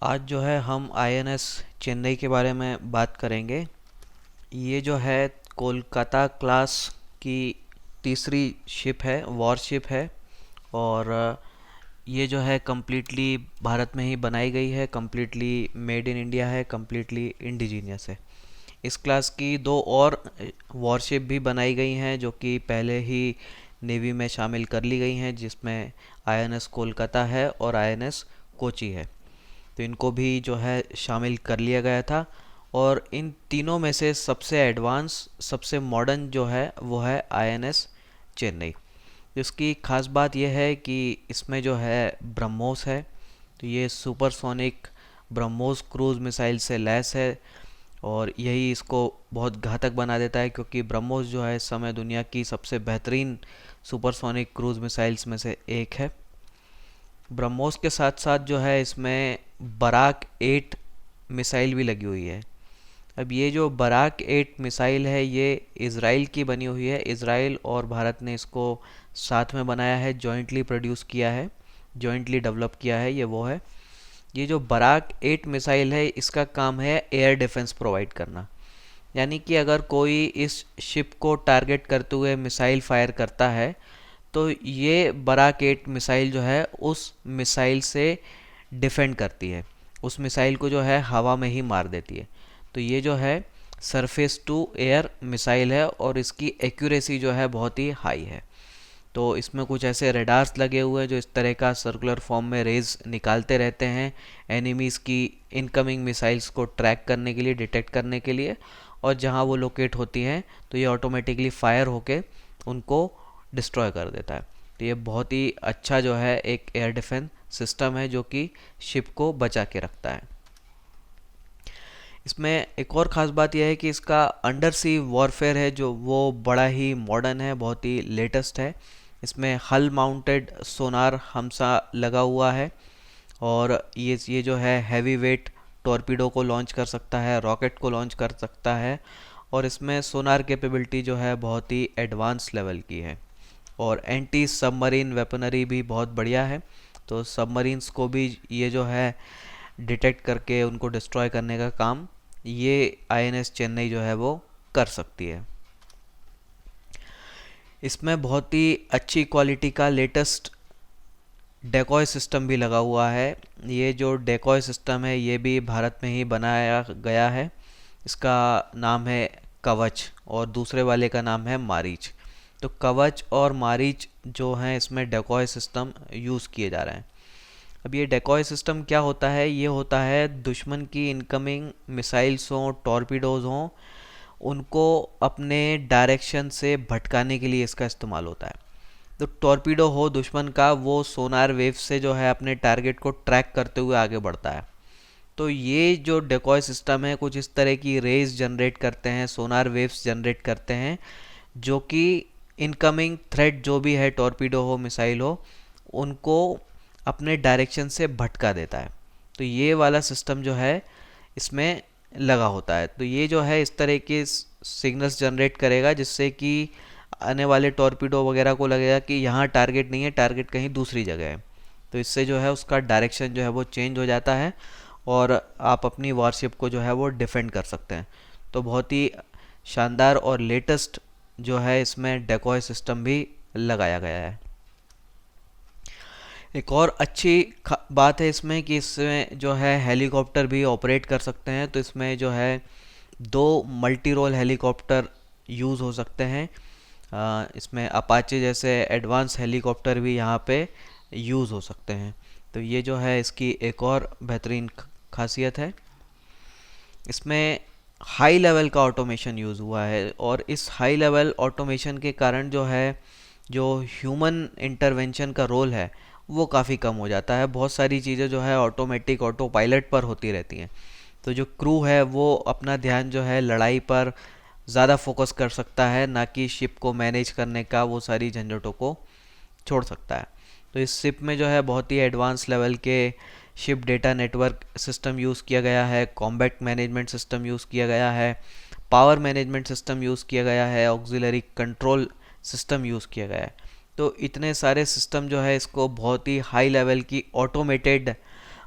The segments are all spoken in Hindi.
आज जो है हम आईएनएस चेन्नई के बारे में बात करेंगे। ये जो है कोलकाता क्लास की तीसरी शिप है, वॉरशिप है। और ये जो है कम्प्लीटली भारत में ही बनाई गई है, कम्प्लीटली मेड इन इंडिया है, कम्प्लीटली इंडिजीनियस है। इस क्लास की दो और वॉरशिप भी बनाई गई हैं जो कि पहले ही नेवी में शामिल कर ली गई हैं, जिसमें आईएनएस कोलकाता है और आईएनएस कोची है। तो इनको भी जो है शामिल कर लिया गया था। और इन तीनों में से सबसे एडवांस, सबसे मॉडर्न जो है वो है आईएनएस चेन्नई। इसकी खास बात यह है कि इसमें जो है ब्रह्मोस है। तो ये सुपरसोनिक ब्रह्मोस क्रूज मिसाइल से लैस है और यही इसको बहुत घातक बना देता है, क्योंकि ब्रह्मोस जो है इस समय दुनिया की सबसे बेहतरीन सुपरसोनिक क्रूज मिसाइल्स में से एक है। ब्रह्मोस के साथ साथ जो है इसमें बराक 8 मिसाइल भी लगी हुई है। अब ये जो बराक 8 मिसाइल है ये इसराइल की बनी हुई है। इसराइल और भारत ने इसको साथ में बनाया है, जॉइंटली प्रोड्यूस किया है, जॉइंटली डेवलप किया है। ये वो है। ये जो बराक 8 मिसाइल है इसका काम है एयर डिफेंस प्रोवाइड करना। यानी कि अगर कोई इस शिप को टारगेट करते हुए मिसाइल फायर करता है तो ये बराक 8 मिसाइल जो है उस मिसाइल से डिफेंड करती है, उस मिसाइल को जो है हवा में ही मार देती है। तो ये जो है सरफेस टू एयर मिसाइल है और इसकी एक्यूरेसी जो है बहुत ही हाई है। तो इसमें कुछ ऐसे रेडार्स लगे हुए हैं जो इस तरह का सर्कुलर फॉर्म में रेज निकालते रहते हैं एनिमीज़ की इनकमिंग मिसाइल्स को ट्रैक करने के लिए, डिटेक्ट करने के लिए। और जहां वो लोकेट होती हैं तो ये ऑटोमेटिकली फायर होके उनको डिस्ट्रॉय कर देता है। तो ये बहुत ही अच्छा जो है एक एयर डिफेंस सिस्टम है जो कि शिप को बचा के रखता है। इसमें एक और ख़ास बात यह है कि इसका अंडर सी वॉरफेयर है जो वो बड़ा ही मॉडर्न है, बहुत ही लेटेस्ट है। इसमें हल माउंटेड सोनार हमसा लगा हुआ है और ये जो है हैवी वेट टॉर्पीडो को लॉन्च कर सकता है, रॉकेट को लॉन्च कर सकता है। और इसमें सोनार कैपेबिलिटी जो है बहुत ही एडवांस लेवल की है। और एंटी सबमरीन वेपनरी भी बहुत बढ़िया है। तो सबमरीन्स को भी ये जो है डिटेक्ट करके उनको डिस्ट्रॉय करने का काम ये आईएनएस चेन्नई जो है वो कर सकती है। इसमें बहुत ही अच्छी क्वालिटी का लेटेस्ट डेकॉय सिस्टम भी लगा हुआ है। ये जो डेकॉय सिस्टम है ये भी भारत में ही बनाया गया है। इसका नाम है कवच और दूसरे वाले का नाम है मारीच। तो कवच और मारीच जो हैं इसमें डेकॉय सिस्टम यूज़ किए जा रहे हैं। अब ये डेकॉय सिस्टम क्या होता है? ये होता है दुश्मन की इनकमिंग मिसाइल्स हों, टॉर्पीडोज़ हों, उनको अपने डायरेक्शन से भटकाने के लिए इसका इस्तेमाल होता है। तो टॉर्पीडो हो दुश्मन का, वो सोनार वेव से जो है अपने टारगेट को ट्रैक करते हुए आगे बढ़ता है। तो ये जो डेकॉय सिस्टम है कुछ इस तरह की रेज जनरेट करते हैं, सोनार वेव्स जनरेट करते हैं जो कि इनकमिंग थ्रेट जो भी है, टॉर्पीडो हो, मिसाइल हो, उनको अपने डायरेक्शन से भटका देता है। तो ये वाला सिस्टम जो है इसमें लगा होता है। तो ये जो है इस तरह के सिग्नल्स जनरेट करेगा जिससे कि आने वाले टॉर्पीडो वगैरह को लगेगा कि यहाँ टारगेट नहीं है, टारगेट कहीं दूसरी जगह है। तो इससे जो है उसका डायरेक्शन जो है वो चेंज हो जाता है और आप अपनी वॉरशिप को जो है वो डिफेंड कर सकते हैं। तो बहुत ही शानदार और लेटेस्ट जो है इसमें डेकॉय सिस्टम भी लगाया गया है। एक और अच्छी बात है इसमें कि इसमें जो है हेलीकॉप्टर भी ऑपरेट कर सकते हैं। तो इसमें जो है दो मल्टी रोल हेलीकॉप्टर यूज़ हो सकते हैं। इसमें अपाचे जैसे एडवांस हेलीकॉप्टर भी यहाँ पे यूज़ हो सकते हैं। तो ये जो है इसकी एक और बेहतरीन खासियत है। इसमें हाई लेवल का ऑटोमेशन यूज़ हुआ है और इस हाई लेवल ऑटोमेशन के कारण जो है जो ह्यूमन इंटरवेंशन का रोल है वो काफ़ी कम हो जाता है। बहुत सारी चीज़ें जो है ऑटोमेटिक, ऑटो पायलट पर होती रहती हैं। तो जो क्रू है वो अपना ध्यान जो है लड़ाई पर ज़्यादा फोकस कर सकता है, ना कि शिप को मैनेज करने का वो सारी झंझटों को छोड़ सकता है। तो इस शिप में जो है बहुत ही एडवांस लेवल के ship data network system use किया गया है, कॉम्बैट मैनेजमेंट सिस्टम यूज़ किया गया है, पावर मैनेजमेंट सिस्टम यूज़ किया गया है, ऑक्सिलरी कंट्रोल सिस्टम यूज़ किया गया है। तो इतने सारे सिस्टम जो है इसको बहुत ही हाई लेवल की ऑटोमेटेड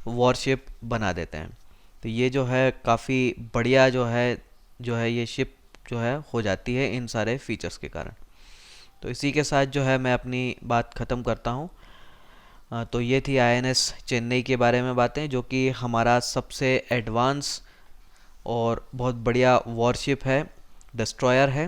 वॉरशिप बना देते हैं। तो ये जो है काफ़ी बढ़िया जो है ये शिप जो है हो जाती है इन सारे फीचर्स के कारण। तो इसी के साथ जो है मैं अपनी बात ख़त्म करता हूँ। तो ये थी आईएनएस चेन्नई के बारे में बातें, जो कि हमारा सबसे एडवांस और बहुत बढ़िया वॉरशिप है, डिस्ट्रॉयर है।